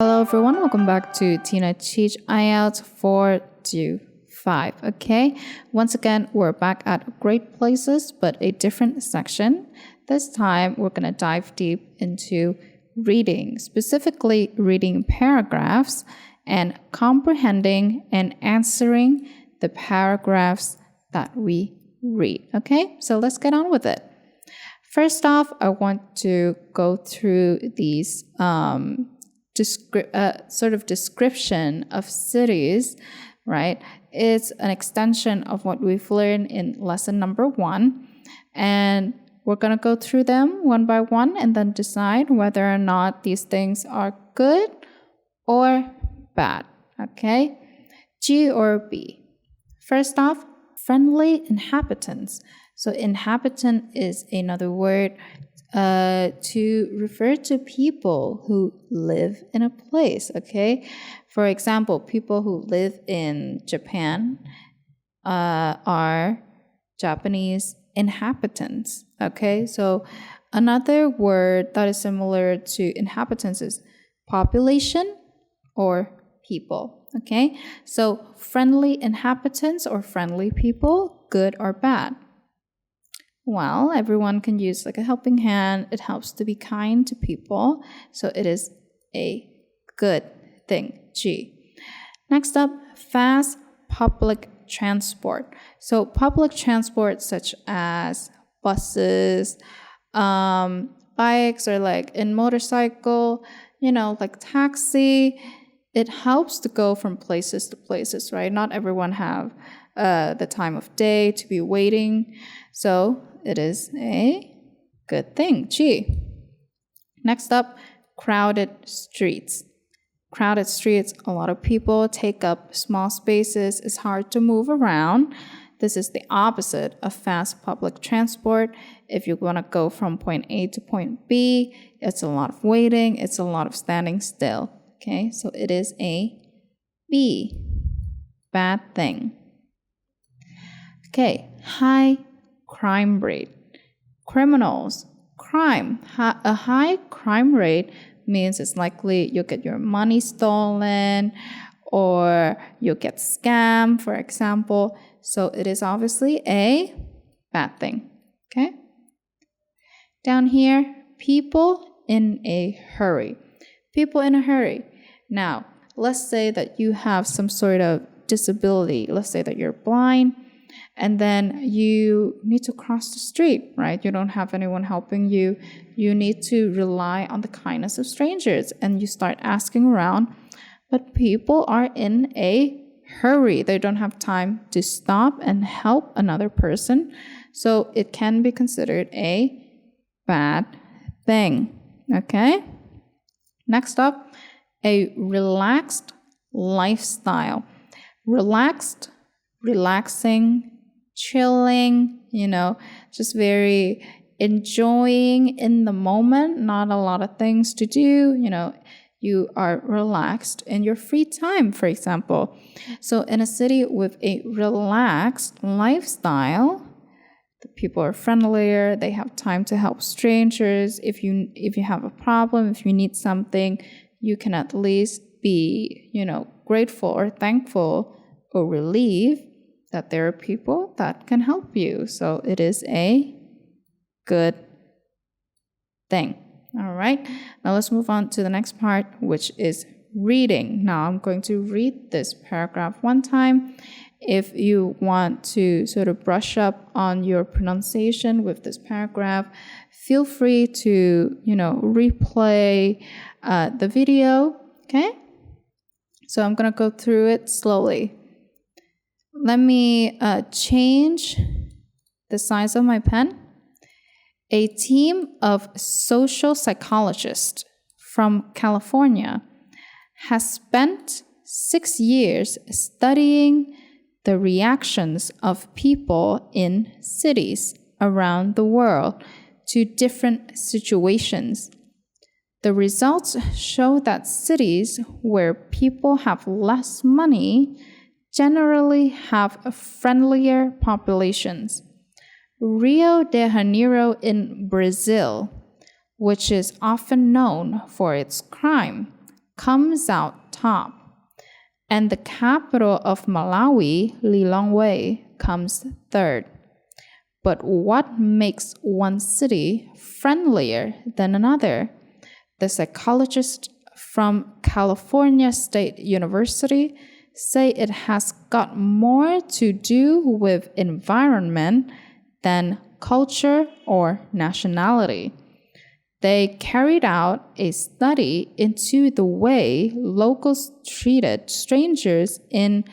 Hello everyone, welcome back to Tinateach IELTS 425. Okay, once again, we're back at Great Places, but a different section. This time, we're going to dive deep into reading, specifically reading paragraphs and comprehending and answering the paragraphs that we read. Okay, so let's get on with it. First off, I want to go through these sort of description of cities, right? It's an extension of what we've learned in lesson number 1. And we're going to go through them one by one and then decide whether or not these things are good or bad, okay? G or B. First off, friendly inhabitants. So inhabitant is another word to refer to people who live in a place, okay? For example, people who live in Japan are Japanese inhabitants, okay? So another word that is similar to inhabitants is population or people, okay? So friendly inhabitants or friendly people, good or bad? Well, everyone can use like a helping hand. It helps to be kind to people. So it is a good thing. G. Next up, fast public transport. So public transport such as buses, bikes, or like in motorcycle, like taxi. It helps to go from places to places, right? Not everyone have the time of day to be waiting. So it is a good thing. G. Next up, crowded streets. Crowded streets, a lot of people take up small spaces. It's hard to move around. This is the opposite of fast public transport. If you want to go from point A to point B, it's a lot of waiting. It's a lot of standing still. Okay, so it is a B. Bad thing. Okay, high crime rate. Criminals, crime. A high crime rate means it's likely you'll get your money stolen or you'll get scammed, for example. So it is obviously a bad thing. Okay? Down here, people in a hurry. People in a hurry. Now, let's say that you have some sort of disability. Let's say that you're blind. And then you need to cross the street, right? You don't have anyone helping you. You need to rely on the kindness of strangers. And you start asking around. But people are in a hurry. They don't have time to stop and help another person. So it can be considered a bad thing. Okay? Next up, a relaxed lifestyle. Relaxing, chilling, just very enjoying in the moment, not a lot of things to do, you are relaxed in your free time, for example. So in a city with a relaxed lifestyle, the people are friendlier, they have time to help strangers. If you have a problem, if you need something, you can at least be, grateful or thankful or relieved that there are people that can help you. So it is a good thing. All right. Now let's move on to the next part, which is reading. Now I'm going to read this paragraph one time. If you want to sort of brush up on your pronunciation with this paragraph, feel free to, replay the video. Okay. So I'm going to go through it slowly. Let me change the size of my pen. A team of social psychologists from California has spent 6 years studying the reactions of people in cities around the world to different situations. The results show that cities where people have less money generally have friendlier populations. Rio de Janeiro in Brazil, which is often known for its crime, comes out top. And the capital of Malawi, Lilongwe, comes third. But what makes one city friendlier than another? The psychologists from California State University say it has got more to do with environment than culture or nationality. They carried out a study into the way locals treated strangers in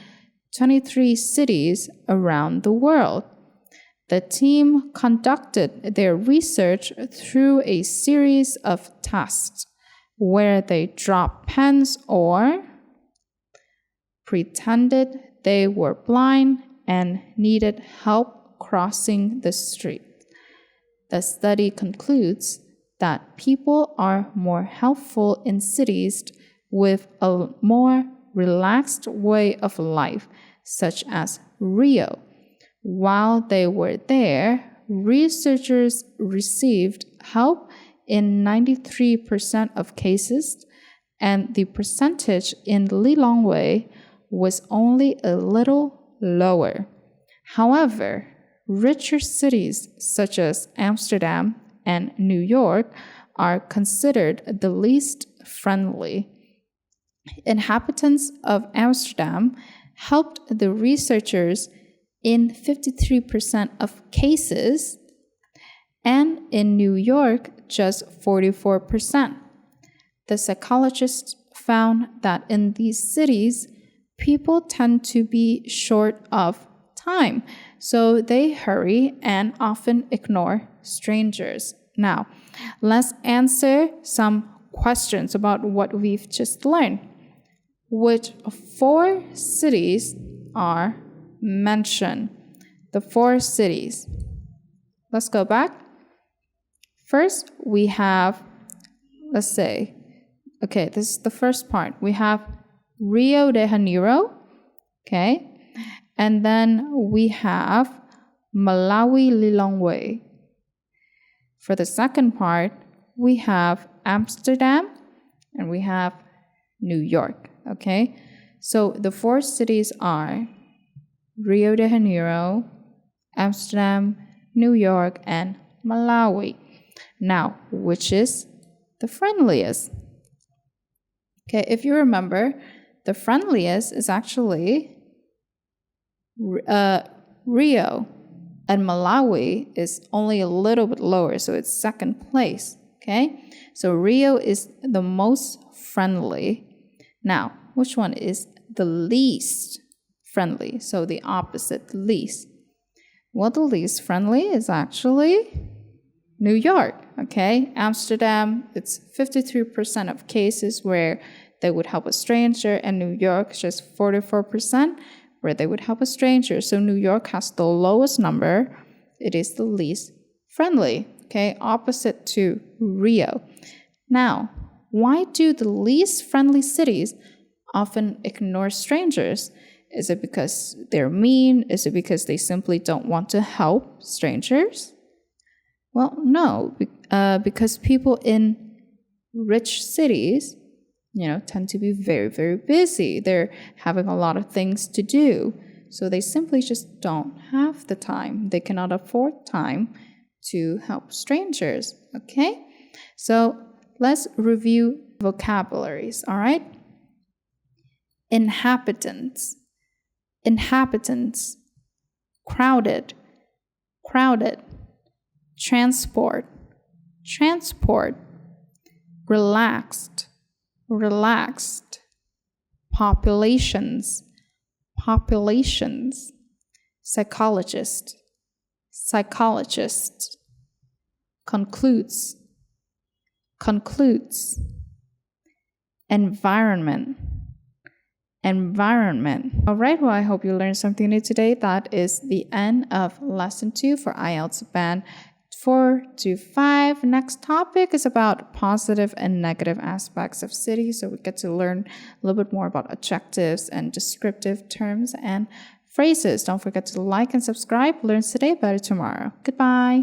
23 cities around the world. The team conducted their research through a series of tests where they dropped pens or pretended they were blind and needed help crossing the street. The study concludes that people are more helpful in cities with a more relaxed way of life, such as Rio. While they were there, researchers received help in 93% of cases, and the percentage in Lilongwe was only a little lower. However, richer cities such as Amsterdam and New York are considered the least friendly. Inhabitants of Amsterdam helped the researchers in 53% of cases, and in New York, just 44%. The psychologists found that in these cities, people tend to be short of time, so they hurry and often ignore strangers. Now, let's answer some questions about what we've just learned. Which 4 cities are mentioned? The 4 cities. Let's go back. First, we have, let's say, okay, this is the first part. We have Rio de Janeiro, okay? And then we have Malawi Lilongwe. For the second part, we have Amsterdam and we have New York, okay? So the 4 cities are Rio de Janeiro, Amsterdam, New York, and Malawi. Now, which is the friendliest? Okay, if you remember, the friendliest is actually Rio, and Malawi is only a little bit lower, so it's second place, okay? So Rio is the most friendly. Now, which one is the least friendly? So the opposite, least. Well, the least friendly is actually New York, okay? Amsterdam, it's 53% of cases where they would help a stranger, and New York is just 44% where they would help a stranger. So New York has the lowest number. It is the least friendly, okay? Opposite to Rio. Now, why do the least friendly cities often ignore strangers? Is it because they're mean? Is it because they simply don't want to help strangers? Well, no, because people in rich cities, tend to be very, very busy. They're having a lot of things to do. So they simply just don't have the time. They cannot afford time to help strangers, okay? So let's review vocabularies, all right? Inhabitants. Inhabitants. Crowded. Crowded. Transport. Transport. Relaxed. Relaxed. Populations. Populations. Psychologist. Psychologist. Concludes. Concludes. Environment. Environment. All right, well, I hope you learned something new today. That is the end of lesson 2 for IELTS Band 4 to 5. Next topic is about positive and negative aspects of cities. So we get to learn a little bit more about adjectives and descriptive terms and phrases. Don't forget to like and subscribe. Learn today, better tomorrow. Goodbye.